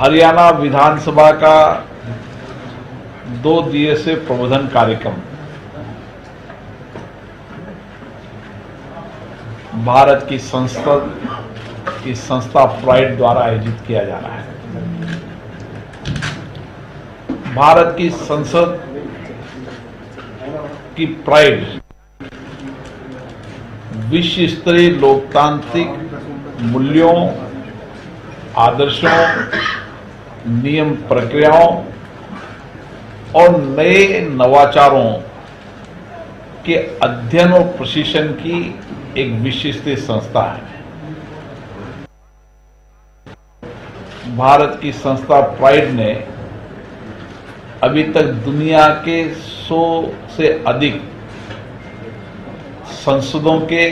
हरियाणा विधानसभा का 2 दिवसीय प्रबोधन कार्यक्रम भारत की संसद की संस्था प्राइड द्वारा आयोजित किया जा रहा है। भारत की संसद की प्राइड विश्व स्तरीय लोकतांत्रिक मूल्यों, आदर्शों, नियम प्रक्रियाओं और नए नवाचारों के अध्ययन और प्रशिक्षण की एक विशिष्ट संस्था है। भारत की संस्था प्राइड ने अभी तक दुनिया के 100 से अधिक संसदों के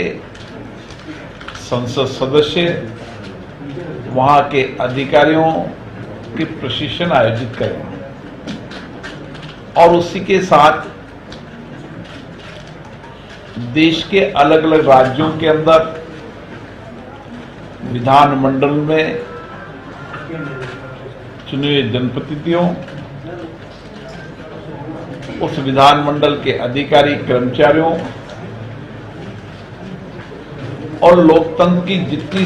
संसद सदस्य, वहां के अधिकारियों के प्रशिक्षण आयोजित करें और उसी के साथ देश के अलग अलग राज्यों के अंदर विधानमंडल में चुने हुए जनप्रतिनिधियों, उस विधानमंडल के अधिकारी कर्मचारियों और लोकतंत्र की जितनी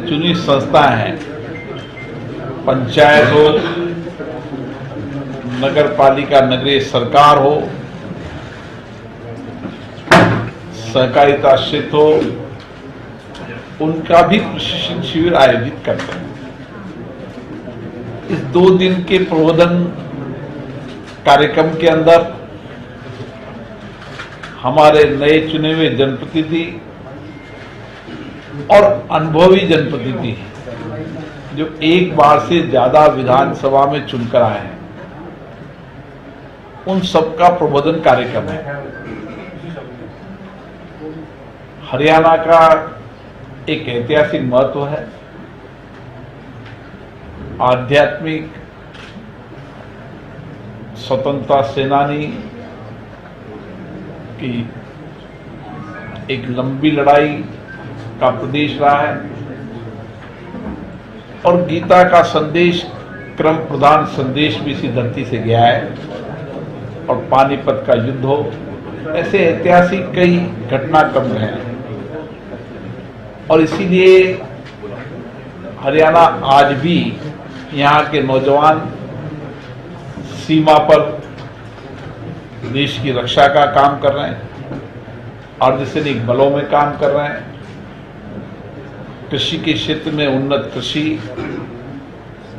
चुनी संस्थाएं हैं, पंचायत हो, नगर पालिका नगरीय सरकार हो, सहकारिता क्षेत्र हो, उनका भी प्रशिक्षण शिविर आयोजित करते हैं। इस 2 दिन के प्रबोधन कार्यक्रम के अंदर हमारे नए चुने हुए जनप्रतिनिधि और अनुभवी जनप्रतिनिधि जो एक बार से ज्यादा विधानसभा में चुनकर आए हैं, उन सबका प्रबोधन कार्यक्रम है। हरियाणा का एक ऐतिहासिक महत्व है। आध्यात्मिक स्वतंत्रता सेनानी की एक लंबी लड़ाई का प्रदेश रहा है और गीता का संदेश, क्रम प्रधान संदेश भी इसी धरती से गया है। और पानीपत का युद्ध हो, ऐसे ऐतिहासिक कई घटनाक्रम हैं और इसीलिए हरियाणा आज भी यहाँ के नौजवान सीमा पर देश की रक्षा का काम कर रहे हैं, अर्धसैनिक बलों में काम कर रहे हैं, कृषि के क्षेत्र में उन्नत कृषि,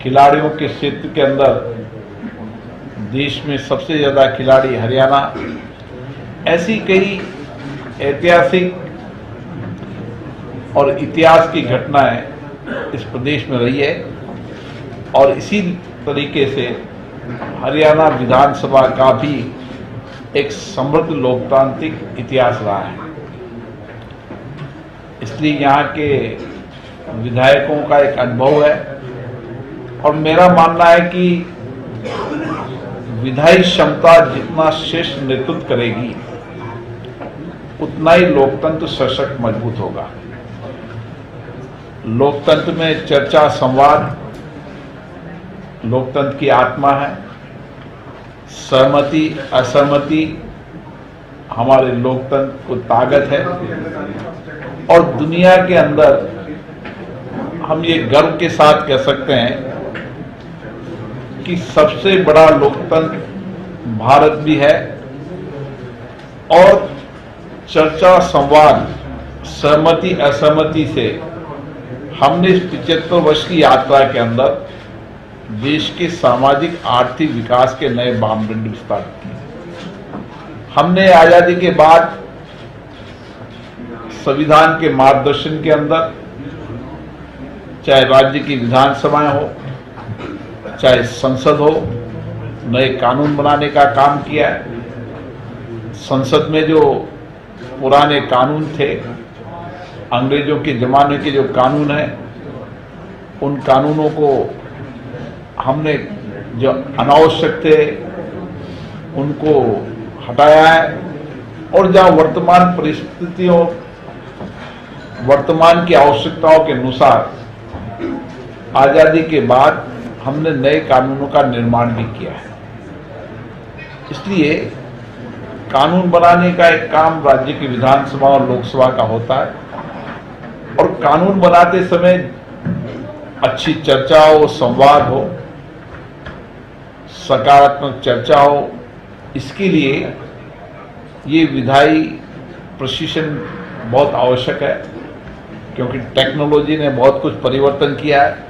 खिलाड़ियों के क्षेत्र के अंदर देश में सबसे ज्यादा खिलाड़ी हरियाणा, ऐसी कई ऐतिहासिक और इतिहास की घटनाएं इस प्रदेश में रही है। और इसी तरीके से हरियाणा विधानसभा का भी एक समृद्ध लोकतांत्रिक इतिहास रहा है। इसलिए यहाँ के विधायकों का एक अनुभव है और मेरा मानना है कि विधायी क्षमता जितना श्रेष्ठ नेतृत्व करेगी, उतना ही लोकतंत्र सशक्त मजबूत होगा। लोकतंत्र में चर्चा, संवाद लोकतंत्र की आत्मा है। सहमति, असहमति हमारे लोकतंत्र को ताकत है और दुनिया के अंदर हम ये गर्व के साथ कह सकते हैं कि सबसे बड़ा लोकतंत्र भारत भी है और चर्चा, संवाद, सहमति, असहमति से हमने इस 75 वर्ष की यात्रा के अंदर देश के सामाजिक आर्थिक विकास के नए मापदंड विस्तारित किए। हमने आजादी के बाद संविधान के मार्गदर्शन के अंदर, चाहे राज्य की विधानसभाएं हो, चाहे संसद हो, नए कानून बनाने का काम किया है। संसद में जो पुराने कानून थे, अंग्रेजों के जमाने के जो कानून हैं, उन कानूनों को हमने जो अनावश्यक थे उनको हटाया है और जहां वर्तमान परिस्थितियों, वर्तमान की आवश्यकताओं के अनुसार आजादी के बाद हमने नए कानूनों का निर्माण भी किया है। इसलिए कानून बनाने का एक काम राज्य की विधानसभा और लोकसभा का होता है, और कानून बनाते समय अच्छी चर्चा हो, संवाद हो, सकारात्मक चर्चा हो, इसके लिए ये विधायी प्रशिक्षण बहुत आवश्यक है, क्योंकि टेक्नोलॉजी ने बहुत कुछ परिवर्तन किया है।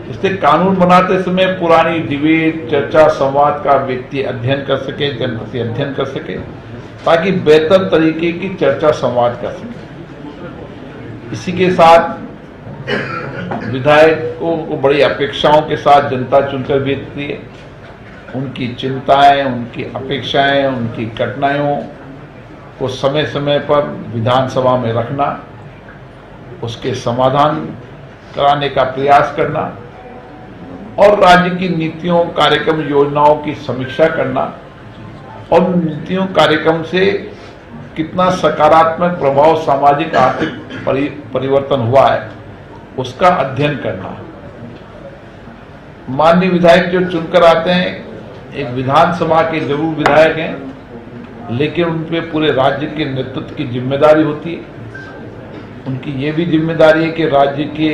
इसलिए कानून बनाते समय पुरानी डिबेट, चर्चा, संवाद का व्यक्ति अध्ययन कर सके, जनप्रति अध्ययन कर सके, ताकि बेहतर तरीके की चर्चा संवाद कर सके। इसी के साथ विधायकों को बड़ी अपेक्षाओं के साथ जनता चुनकर भेजती है। उनकी चिंताएं, उनकी अपेक्षाएं, उनकी कठिनाइयों को समय समय पर विधानसभा में रखना, उसके समाधान कराने का प्रयास करना और राज्य की नीतियों, कार्यक्रम, योजनाओं की समीक्षा करना और नीतियों, कार्यक्रम से कितना सकारात्मक प्रभाव सामाजिक आर्थिक परिवर्तन हुआ है उसका अध्ययन करना। माननीय विधायक जो चुनकर आते हैं एक विधानसभा के जरूर विधायक हैं, लेकिन उन पे पूरे राज्य के नेतृत्व की जिम्मेदारी होती है। उनकी ये भी जिम्मेदारी है कि राज्य के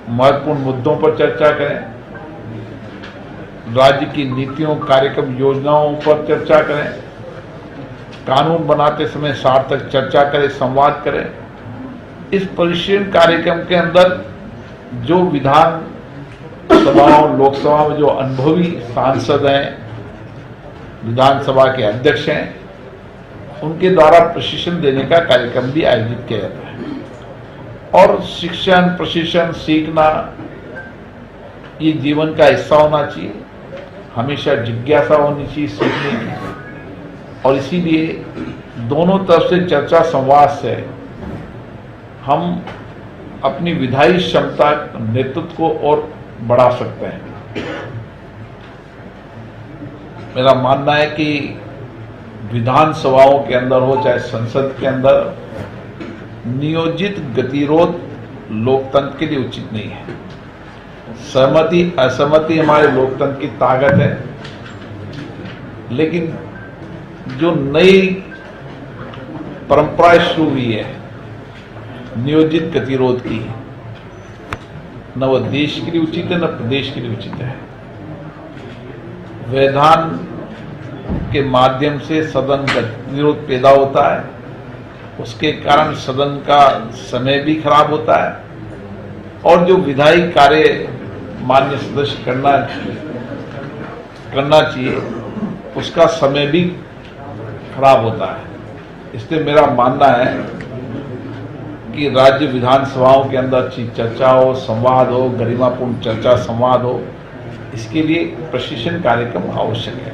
महत्वपूर्ण मुद्दों पर चर्चा करें, राज्य की नीतियों, कार्यक्रम, योजनाओं पर चर्चा करें, कानून बनाते समय सार्थक चर्चा करें, संवाद करें। इस परिशीलन कार्यक्रम के अंदर जो विधान सभाओं, लोकसभा में जो अनुभवी सांसद हैं, विधानसभा के अध्यक्ष हैं, उनके द्वारा प्रशिक्षण देने का कार्यक्रम भी आयोजित किया जाता है। और शिक्षण, प्रशिक्षण, सीखना ये जीवन का हिस्सा होना चाहिए, हमेशा जिज्ञासा होनी चाहिए सीखने की। और इसीलिए दोनों तरफ से चर्चा, संवाद से हम अपनी विधायी क्षमता, नेतृत्व को और बढ़ा सकते हैं। मेरा मानना है कि विधानसभाओं के अंदर हो चाहे संसद के अंदर, नियोजित गतिरोध लोकतंत्र के लिए उचित नहीं है। सहमति, असहमति हमारे लोकतंत्र की ताकत है, लेकिन जो नई परंपरा शुरू हुई है नियोजित गतिरोध की, न वह देश के लिए उचित है, न प्रदेश के लिए उचित है। व्यवधान के माध्यम से सदन गतिरोध पैदा होता है, उसके कारण सदन का समय भी खराब होता है, और जो विधायी कार्य माननीय सदस्य करना चाहिए उसका समय भी खराब होता है। इसलिए मेरा मानना है कि राज्य विधानसभाओं के अंदर अच्छी चर्चा हो, संवाद हो, गरिमापूर्ण चर्चा, संवाद हो, इसके लिए प्रशिक्षण कार्यक्रम आवश्यक है।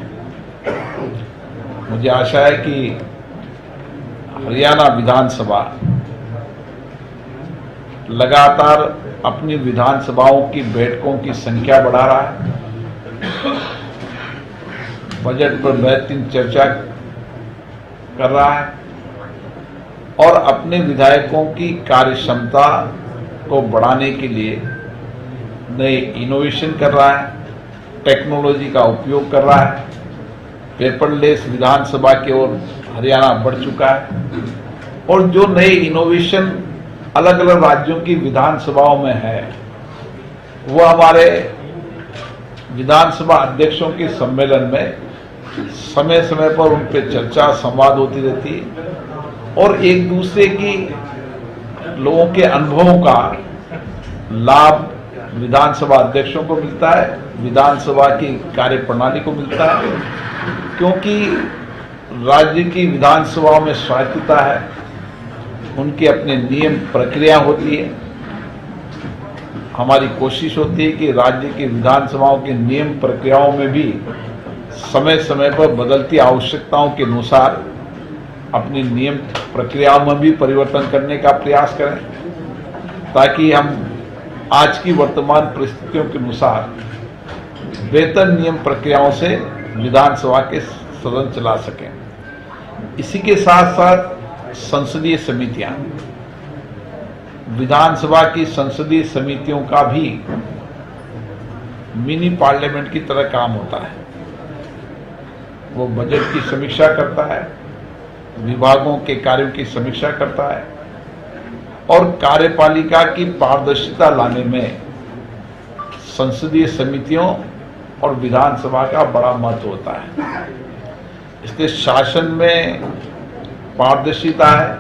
मुझे आशा है कि हरियाणा विधानसभा लगातार अपनी विधानसभाओं की बैठकों की संख्या बढ़ा रहा है, बजट पर बेहतरीन चर्चा कर रहा है और अपने विधायकों की कार्य क्षमता को बढ़ाने के लिए नए इनोवेशन कर रहा है, टेक्नोलॉजी का उपयोग कर रहा है। पेपरलेस विधानसभा की ओर हरियाणा बढ़ चुका है और जो नए इनोवेशन अलग अलग राज्यों की विधानसभाओं में है वो हमारे विधानसभा अध्यक्षों के सम्मेलन में समय समय पर उन पर चर्चा, संवाद होती रहती है और एक दूसरे की लोगों के अनुभवों का लाभ विधानसभा अध्यक्षों को मिलता है, विधानसभा की कार्यप्रणाली को मिलता है, क्योंकि राज्य की विधानसभाओं में स्वायत्तता है, उनके अपने नियम प्रक्रिया होती है। हमारी कोशिश होती है कि राज्य की विधानसभाओं के नियम प्रक्रियाओं में भी समय समय पर बदलती आवश्यकताओं के अनुसार अपनी नियम प्रक्रियाओं में भी परिवर्तन करने का प्रयास करें, ताकि हम आज की वर्तमान परिस्थितियों के अनुसार बेहतर नियम प्रक्रियाओं से विधानसभा के सदन चला सकें। इसी के साथ साथ संसदीय समितियां, विधानसभा की संसदीय समितियों का भी मिनी पार्लियामेंट की तरह काम होता है। वो बजट की समीक्षा करता है, विभागों के कार्यों की समीक्षा करता है और कार्यपालिका की पारदर्शिता लाने में संसदीय समितियों और विधानसभा का बड़ा महत्व होता है। इसलिए शासन में पारदर्शिता है,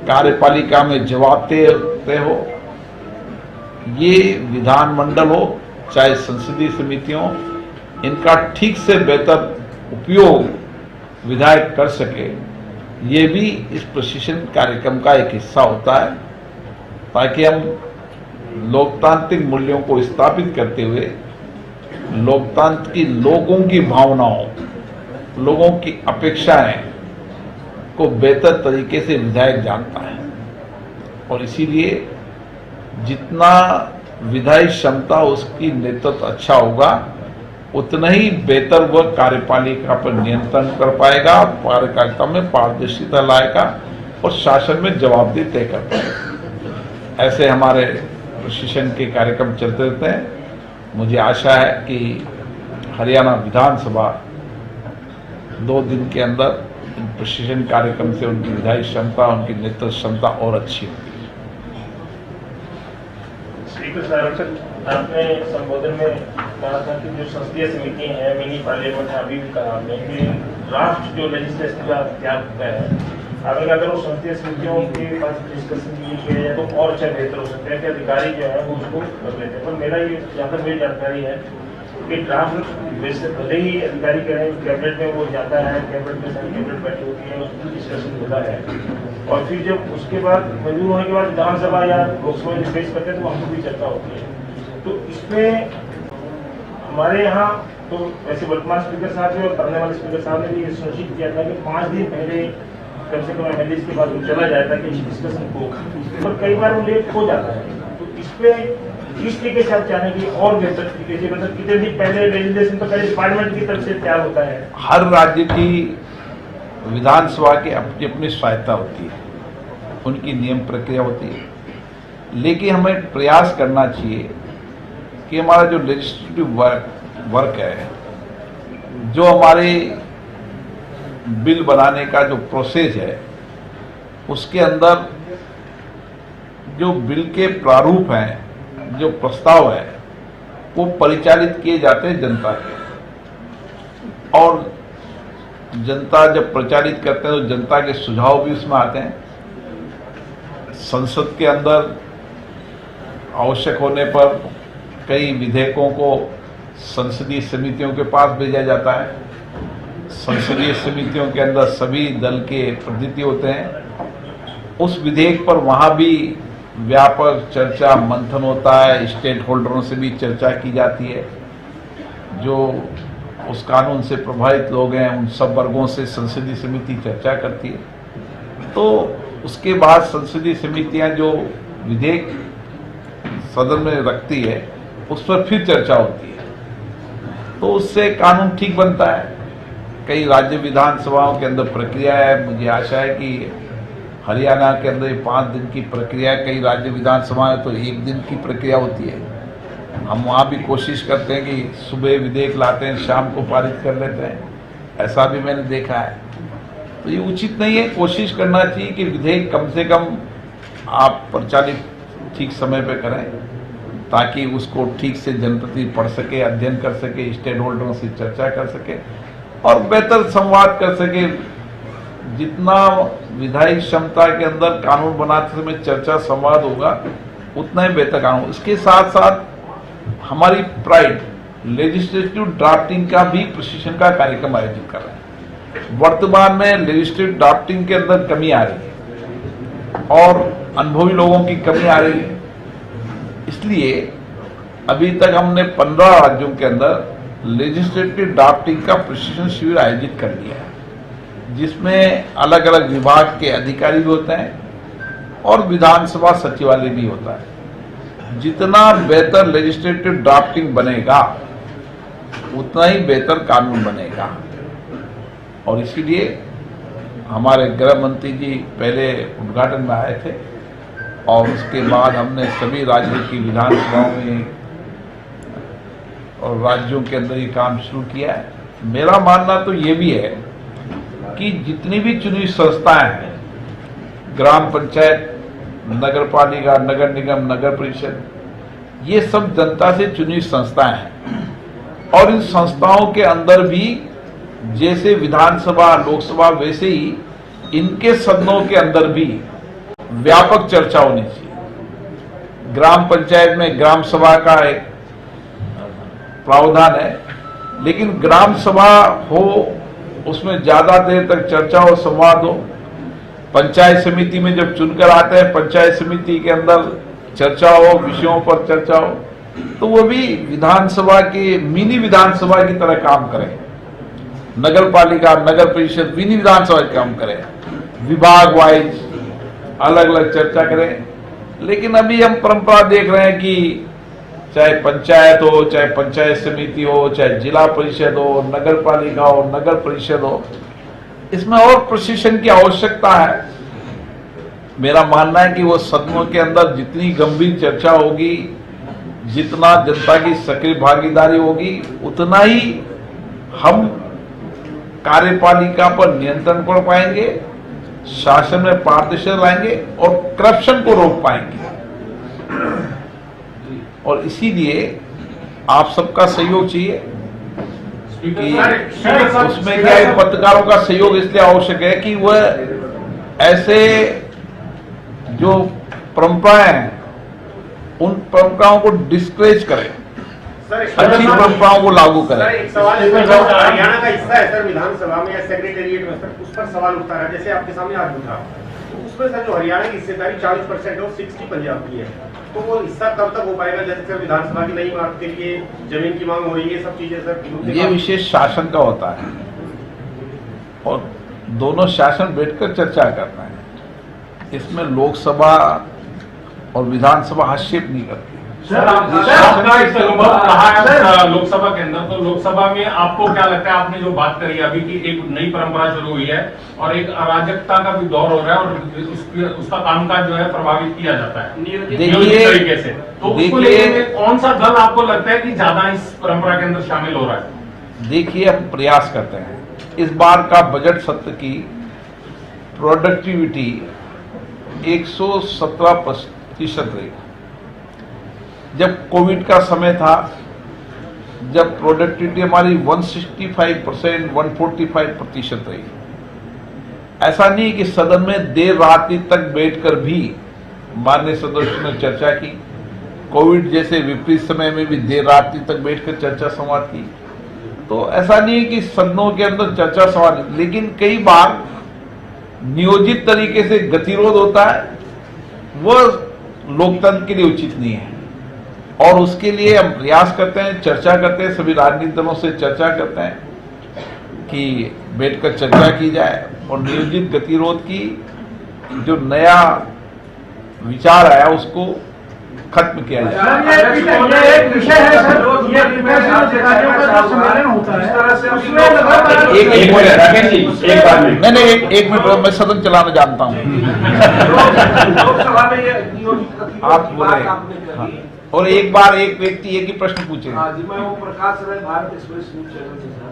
कार्यपालिका में जवाबदेही हो, ये विधानमंडल हो चाहे संसदीय समितियों, इनका ठीक से बेहतर उपयोग विधायक कर सके, ये भी इस प्रशिक्षण कार्यक्रम का एक हिस्सा होता है, ताकि हम लोकतांत्रिक मूल्यों को स्थापित करते हुए लोकतंत्र की लोगों की भावनाओं, लोगों की अपेक्षाएं को बेहतर तरीके से विधायक जानता है। और इसीलिए जितना विधायी क्षमता उसकी नेतृत्व अच्छा होगा, उतना ही बेहतर वह कार्यपालिका पर नियंत्रण कर पाएगा, कार्यपालिका में पारदर्शिता लाएगा और शासन में जवाबदेही तय कर पाएगा। ऐसे हमारे प्रशिक्षण के कार्यक्रम चलते रहते हैं। मुझे आशा है कि हरियाणा विधानसभा 2 दिन के अंदर प्रशिक्षण कार्यक्रम से उनकी विधायी क्षमता, उनकी नेतृत्व क्षमता और अच्छी होगी। आपने संबोधन में कहा था कि जो संसदीय समिति है, मिनी पार्लियामेंट है, अभी भी कहा आपने कि ड्राफ्ट जो लेजिस्लेशन का तैयार होता है, आपने कहा अगर वो संसदीय समितियों के पास डिस्कशन किया जाए तो और अच्छा बेहतर हो सकता है कि अधिकारी जो है वो उसको कर लेते हैं। पर मेरा ये जहाँ तक मेरी जानकारी है कि ड्राफ्ट वैसे भले ही अधिकारी करें, कैबिनेट में वो जाता है, कैबिनेट में सारी कैबिनेट बैठी होती है, उसमें डिस्कशन होता है और फिर जब उसके बाद मंजूर होने के बाद विधानसभा या लोकसभा में पेश करते हैं तो वहाँ भी चर्चा होती है। तो इसमें हमारे यहाँ तो वैसे वर्तमान स्पीकर साहब और करने वाले स्पीकर साहब ने भी ये सुनिश्चित किया था कि 5 दिन पहले कम से कम एमएलए के बाद वो चला जाता है कि डिस्कशन हो, पर कई बार वो लेट हो जाता है। तो इसमें इस तरीके से आप चाहें कि और बेहतर तरीके से, मतलब कितने दिन पहले लेजिस्लेशन तो पहले पार्लियामेंट की तरफ से तैयार होता है। हर राज्य की विधानसभा की अपनी अपनी स्वायत्ता होती है, उनकी नियम प्रक्रिया होती है, लेकिन हमें प्रयास करना चाहिए कि हमारा जो लेजिस्लेटिव वर्क है, जो हमारे बिल बनाने का जो प्रोसेस है, उसके अंदर जो बिल के प्रारूप हैं, जो प्रस्ताव है, वो परिचालित किए जाते हैं जनता के, और जनता जब प्रचारित करते हैं तो जनता के सुझाव भी उसमें आते हैं। संसद के अंदर आवश्यक होने पर कई विधेयकों को संसदीय समितियों के पास भेजा जाता है। संसदीय समितियों के अंदर सभी दल के प्रतिनिधि होते हैं। उस विधेयक पर वहाँ भी व्यापक चर्चा मंथन होता है, स्टेक होल्डरों से भी चर्चा की जाती है। जो उस कानून से प्रभावित लोग हैं, उन सब वर्गों से संसदीय समिति चर्चा करती है। तो उसके बाद संसदीय समितियां जो विधेयक सदन में रखती है, उस पर फिर चर्चा होती है, तो उससे कानून ठीक बनता है। कई राज्य विधानसभाओं के अंदर प्रक्रिया है। मुझे आशा है कि हरियाणा के अंदर 5 दिन की प्रक्रिया, कई राज्य विधानसभाएं तो 1 दिन की प्रक्रिया होती है। हम वहाँ भी कोशिश करते हैं कि सुबह विधेयक लाते हैं, शाम को पारित कर लेते हैं, ऐसा भी मैंने देखा है। तो ये उचित नहीं है। कोशिश करना चाहिए कि विधेयक कम से कम आप प्रचालित ठीक समय पे करें, ताकि उसको ठीक से जनप्रतिनिधि पढ़ सके, अध्ययन कर सके, स्टेक होल्डरों से चर्चा कर सके और बेहतर संवाद कर सके। जितना विधायी क्षमता के अंदर कानून बनाते समय चर्चा संवाद होगा, उतना ही बेहतर कानून। इसके साथ साथ हमारी प्राइड लेजिस्लेटिव ड्राफ्टिंग का भी प्रशिक्षण का कार्यक्रम आयोजित कर रहे हैं। वर्तमान में लेजिस्लेटिव ड्राफ्टिंग के अंदर कमी आ रही है और अनुभवी लोगों की कमी आ रही है। इसलिए अभी तक हमने 15 राज्यों के अंदर लेजिस्लेटिव ड्राफ्टिंग का प्रशिक्षण शिविर आयोजित कर लिया है, जिसमें अलग अलग विभाग के अधिकारी भी होते हैं और विधानसभा सचिवालय भी होता है। जितना बेहतर लेजिस्लेटिव ड्राफ्टिंग बनेगा, उतना ही बेहतर कानून बनेगा। और इसीलिए हमारे गृह मंत्री जी पहले उद्घाटन में आए थे और उसके बाद हमने सभी राज्यों की विधानसभाओं में और राज्यों के अंदर ये काम शुरू किया है। मेरा मानना तो ये भी है कि जितनी भी चुनी संस्थाएं हैं, ग्राम पंचायत, नगर पालिका, नगर निगम, नगर परिषद, ये सब जनता से चुनी संस्थाएं हैं और इन संस्थाओं के अंदर भी जैसे विधानसभा, लोकसभा, वैसे ही इनके सदनों के अंदर भी व्यापक चर्चा होनी चाहिए। ग्राम पंचायत में ग्राम सभा का एक प्रावधान है, लेकिन ग्राम सभा हो उसमें ज्यादा देर तक चर्चा और संवाद हो। पंचायत समिति में जब चुनकर आते हैं, पंचायत समिति के अंदर चर्चा हो, विषयों पर चर्चा हो, तो वो भी विधानसभा के मिनी विधानसभा की तरह काम करें। नगर पालिका, नगर परिषद मिनी विधानसभा का काम करें, विभाग वाइज अलग अलग चर्चा करें। लेकिन अभी हम परंपरा देख रहे हैं कि चाहे पंचायत हो, चाहे पंचायत समिति हो, चाहे जिला परिषद हो, नगर पालिका हो, नगर परिषद हो, इसमें और प्रशिक्षण की आवश्यकता है। मेरा मानना है कि वो सदनों के अंदर जितनी गंभीर चर्चा होगी, जितना जनता की सक्रिय भागीदारी होगी, उतना ही हम कार्यपालिका पर नियंत्रण कर पाएंगे, शासन में पारदर्शिता लाएंगे और करप्शन को रोक पाएंगे। और इसीलिए आप सबका सहयोग चाहिए कि उसमें क्या है, पत्रकारों का सहयोग इसलिए आवश्यक है कि वह ऐसे जो परंपराएं हैं उन परंपराओं को डिस्करेज करें, अच्छी परंपराओं को लागू करें। सर, एक सवाल इसमें जो हरियाणा का हिस्सा है सर, विधानसभा में या सेक्रेटेरिएट में सर, उस पर सवाल उठता है। जैसे आपके सामने आज उठा, तो उसमें सर जो हरियाणा की हिस्सेदारी 40% है और 60 पंजाब की है, तो वो हिस्सा कब तक हो पाएगा? जैसे सर विधानसभा की नई मांग के लिए जमीन की मांग हो रही है, ये सब चीजें सर ये विशेष शासन का होता है और दोनों शासन बैठकर चर्चा करना है। इसमें लोकसभा और विधानसभा हस्तक्षेप नहीं करती। सर, आपका एक अनुभव रहा है लोकसभा के अंदर, तो लोकसभा में आपको क्या लगता है, आपने जो बात करी अभी की एक नई परंपरा शुरू हुई है और एक अराजकता का भी दौर हो रहा है और उसका कामकाज जो है प्रभावित किया जाता है नियोजित तरीके से, तो उसको लेके कौन सा दल आपको लगता है कि ज्यादा इस परंपरा के अंदर शामिल हो रहा है? देखिए, हम प्रयास करते हैं। इस बार का बजट सत्र की प्रोडक्टिविटी 117% रही। जब कोविड का समय था, जब प्रोडक्टिविटी हमारी 165%, 145% रही। ऐसा नहीं कि सदन में देर रात तक बैठकर भी माननीय सदस्यों ने चर्चा की। कोविड जैसे विपरीत समय में भी देर रात तक बैठकर चर्चा संवाद की। तो ऐसा नहीं है कि सदनों के अंदर चर्चा संवाद, लेकिन कई बार नियोजित तरीके से गतिरोध होता है, वह लोकतंत्र के लिए उचित नहीं है। और उसके लिए हम प्रयास करते हैं, चर्चा करते हैं, सभी राजनीतिक दलों से चर्चा करते हैं कि बैठकर चर्चा की जाए और नियोजित गतिरोध की जो नया विचार आया उसको खत्म किया जाए। एक विषय है सर, ये अधिकारियों का जो सम्मेलन होता है, इस तरह से एक मिनट, मैं सदन चलाना जानता हूँ। लोकसभा में ये नियोजित आप बोले और एक बार एक व्यक्ति एक ही प्रश्न पूछे। हाँ जी, मैं वो Prakash Rai, Bharat express news channel से सर।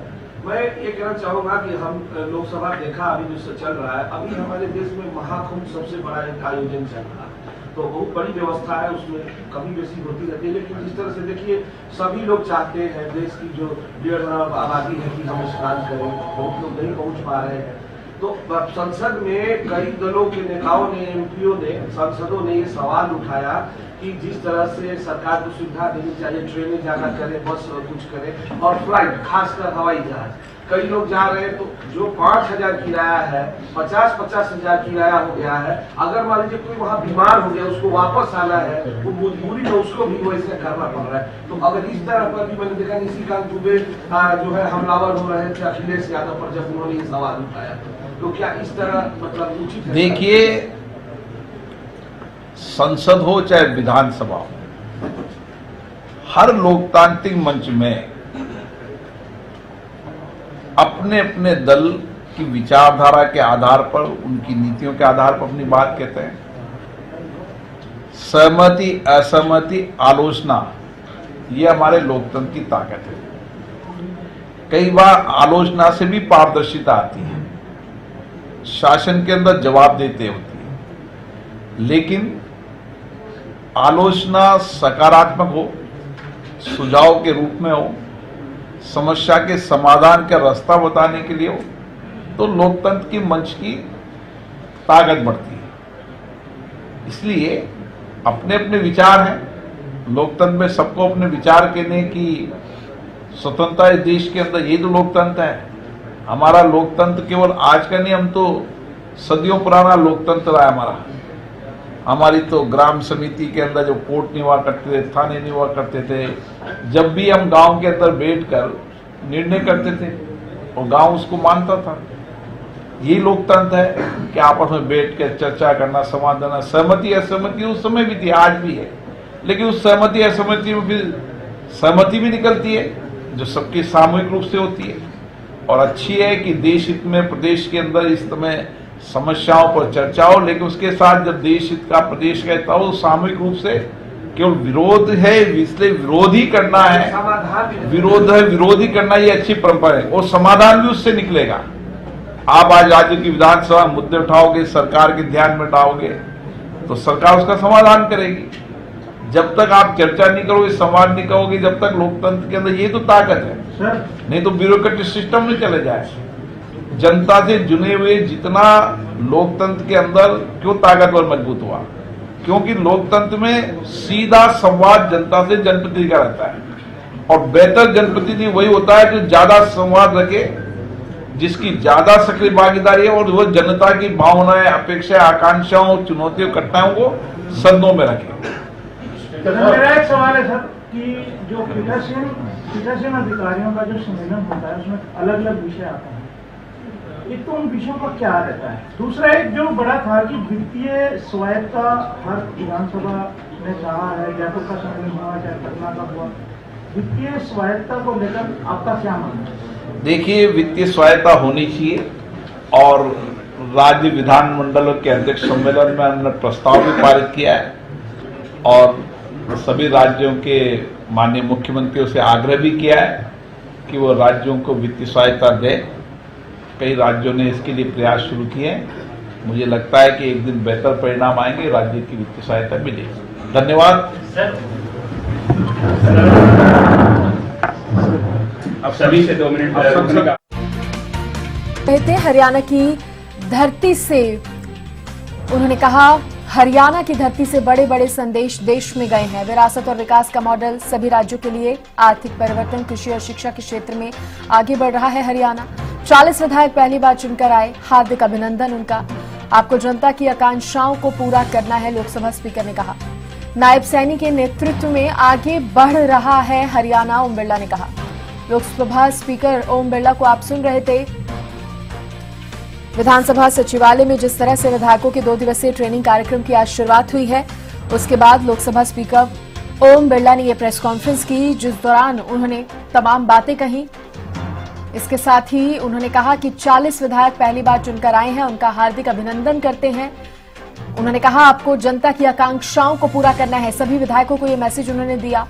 मैं ये कहना चाहूंगा कि हम लोकसभा देखा अभी जो चल रहा है, अभी हमारे देश में महाकुंभ सबसे बड़ा एक आयोजन चल रहा है, तो बहुत बड़ी व्यवस्था है, उसमें कमी बेसी होती रहती है। लेकिन जिस तरह से देखिए, सभी लोग चाहते हैं, देश की जो 1.5 अरब आबादी है कि हम स्नान करें, बहुत लोग नहीं पहुंच पा रहे हैं। तो संसद में कई दलों के नेताओं ने, एमपीओ ने, सांसदों ने ये सवाल उठाया कि जिस तरह से सरकार को सुविधा देनी चाहिए, ट्रेनें ज्यादा करें, बस कुछ करें, और फ्लाइट, खासकर हवाई जहाज, कई लोग जा रहे हैं। तो जो 5,000 किराया है, 50,000 किराया हो गया है। अगर मान लीजिए कोई वहाँ बीमार हो गया, उसको वापस आना है, वो मजबूरी में उसको भी वैसे करना पड़ रहा है। तो अगर इस तरह पर भी मैंने देखा, निशिकांत दुबे जो है हमलावर हो रहे थे अखिलेश यादव पर जब उन्होंने ये सवाल उठाया, तो क्या इस तरह मतलब उचित है? देखिए, संसद हो चाहे विधानसभा हो, हर लोकतांत्रिक मंच में अपने अपने दल की विचारधारा के आधार पर, उनकी नीतियों के आधार पर अपनी बात कहते हैं। सहमति असहमति आलोचना ये हमारे लोकतंत्र की ताकत है। कई बार आलोचना से भी पारदर्शिता आती है, शासन के अंदर जवाबदेही होती है, लेकिन आलोचना सकारात्मक हो, सुझाव के रूप में हो, समस्या के समाधान का रास्ता बताने के लिए हो, तो लोकतंत्र की मंच की ताकत बढ़ती है। इसलिए अपने अपने विचार हैं, लोकतंत्र में सबको अपने विचार कहने की स्वतंत्रता इस देश के अंदर, ये तो लोकतंत्र है। हमारा लोकतंत्र केवल आज का नहीं, हम तो सदियों पुराना लोकतंत्र है हमारा। हमारी तो ग्राम समिति के अंदर जो कोर्ट नहीं हुआ करते थे, थाने नहीं हुआ करते थे, जब भी हम गांव के अंदर बैठकर निर्णय करते थे और गांव उसको मानता था। ये लोकतंत्र है कि आपस में बैठ कर चर्चा करना, समाधान, सहमति असहमति उस समय भी थी, आज भी है, लेकिन उस सहमति असहमति में फिर सहमति भी निकलती है जो सबकी सामूहिक रूप से होती है। और अच्छी है कि देश हित में प्रदेश के अंदर इस समय समस्याओं पर चर्चा हो, लेकिन उसके साथ जब देश हित का प्रदेश कहता हो सामूहिक रूप से, केवल विरोध है इसलिए विरोध ही करना है, विरोध है विरोध ही करना, ये अच्छी परंपरा है और समाधान भी उससे निकलेगा। आप आज राज्य की विधानसभा मुद्दे उठाओगे, सरकार के ध्यान में लाओगे तो सरकार उसका समाधान करेगी। जब तक आप चर्चा नहीं करोगे, संवाद नहीं करोगे, जब तक लोकतंत्र के अंदर, ये तो ताकत है, नहीं तो ब्यूरोक्रेटिक सिस्टम में चले जाए। जनता से जुड़े हुए जितना लोकतंत्र के अंदर क्यों ताकतवर मजबूत हुआ, क्योंकि लोकतंत्र में सीधा संवाद जनता से जनप्रतिनिधि का रहता है, और बेहतर जनप्रतिनिधि वही होता है जो ज्यादा संवाद रखे, जिसकी ज्यादा सक्रिय भागीदारी है और वो जनता की भावनाएं, अपेक्षा, आकांक्षाओं, चुनौतियों, घटनाओं को सदनों में रखे। मेरा एक सवाल है सर कि जो पीठासीन अधिकारियों का जो सम्मेलन होता है उसमें अलग अलग विषय आते हैं, एक तो उन विषयों का क्या रहता है। दूसरा एक जो बड़ा था कि वित्तीय स्वायत्तता हर विधानसभा ने कहा है, जयपुर का सम्मेलन हुआ चाहे पटना का हुआ, वित्तीय स्वायत्तता को लेकर आपका क्या मानना है? देखिए, वित्तीय स्वायत्तता होनी चाहिए और राज्य विधानमंडल के अध्यक्ष सम्मेलन में हमने प्रस्ताव भी पारित किया है और सभी राज्यों के माननीय मुख्यमंत्रियों से आग्रह भी किया है कि वो राज्यों को वित्तीय सहायता दें। कई राज्यों ने इसके लिए प्रयास शुरू किए हैं। मुझे लगता है कि एक दिन बेहतर परिणाम आएंगे, राज्य की वित्तीय सहायता मिलेगी। धन्यवाद। अब सभी से 2 मिनट कहते हरियाणा की धरती से, उन्होंने कहा हरियाणा की धरती से बड़े बड़े संदेश देश में गए हैं। विरासत और विकास का मॉडल सभी राज्यों के लिए, आर्थिक परिवर्तन, कृषि और शिक्षा के क्षेत्र में आगे बढ़ रहा है हरियाणा। 40 विधायक पहली बार चुनकर आए, हार्दिक अभिनंदन उनका। आपको जनता की आकांक्षाओं को पूरा करना है, लोकसभा स्पीकर ने कहा। नायब सैनी के नेतृत्व में आगे बढ़ रहा है हरियाणा, ओम बिरला ने कहा। लोकसभा स्पीकर ओम बिरला को आप सुन रहे थे। विधानसभा सचिवालय में जिस तरह से विधायकों के 2 दिवसीय ट्रेनिंग कार्यक्रम की आज शुरुआत हुई है, उसके बाद लोकसभा स्पीकर ओम बिरला ने यह प्रेस कॉन्फ्रेंस की, जिस दौरान उन्होंने तमाम बातें कही। इसके साथ ही उन्होंने कहा कि 40 विधायक पहली बार चुनकर आए हैं, उनका हार्दिक अभिनंदन करते हैं। उन्होंने कहा आपको जनता की आकांक्षाओं को पूरा करना है, सभी विधायकों को यह मैसेज उन्होंने दिया।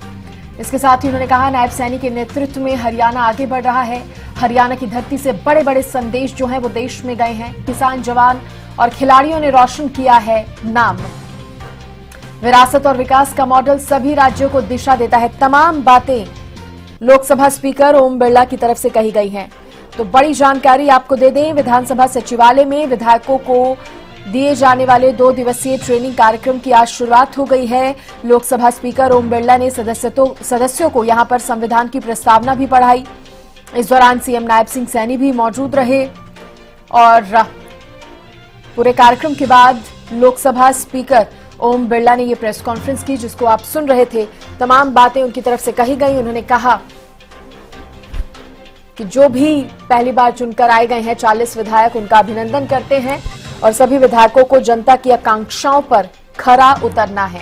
इसके साथ ही उन्होंने कहा नायब सैनी के नेतृत्व में हरियाणा आगे बढ़ रहा है। हरियाणा की धरती से बड़े बड़े संदेश जो हैं वो देश में गए हैं। किसान, जवान और खिलाड़ियों ने रोशन किया है नाम। विरासत और विकास का मॉडल सभी राज्यों को दिशा देता है। तमाम बातें लोकसभा स्पीकर ओम बिरला की तरफ से कही गई हैं। तो बड़ी जानकारी आपको दे दें, विधानसभा सचिवालय में विधायकों को दिए जाने वाले 2 दिवसीय ट्रेनिंग कार्यक्रम की आज शुरुआत हो गई है। लोकसभा स्पीकर ओम बिरला ने सदस्यों को यहां पर संविधान की प्रस्तावना भी पढ़ाई। इस दौरान सीएम नायब सिंह सैनी भी मौजूद रहे और पूरे कार्यक्रम के बाद लोकसभा स्पीकर ओम बिरला ने यह प्रेस कॉन्फ्रेंस की, जिसको आप सुन रहे थे। तमाम बातें उनकी तरफ से कही गई। उन्होंने कहा कि जो भी पहली बार चुनकर आए गए हैं 40 विधायक, उनका अभिनंदन करते हैं और सभी विधायकों को जनता की आकांक्षाओं पर खरा उतरना है।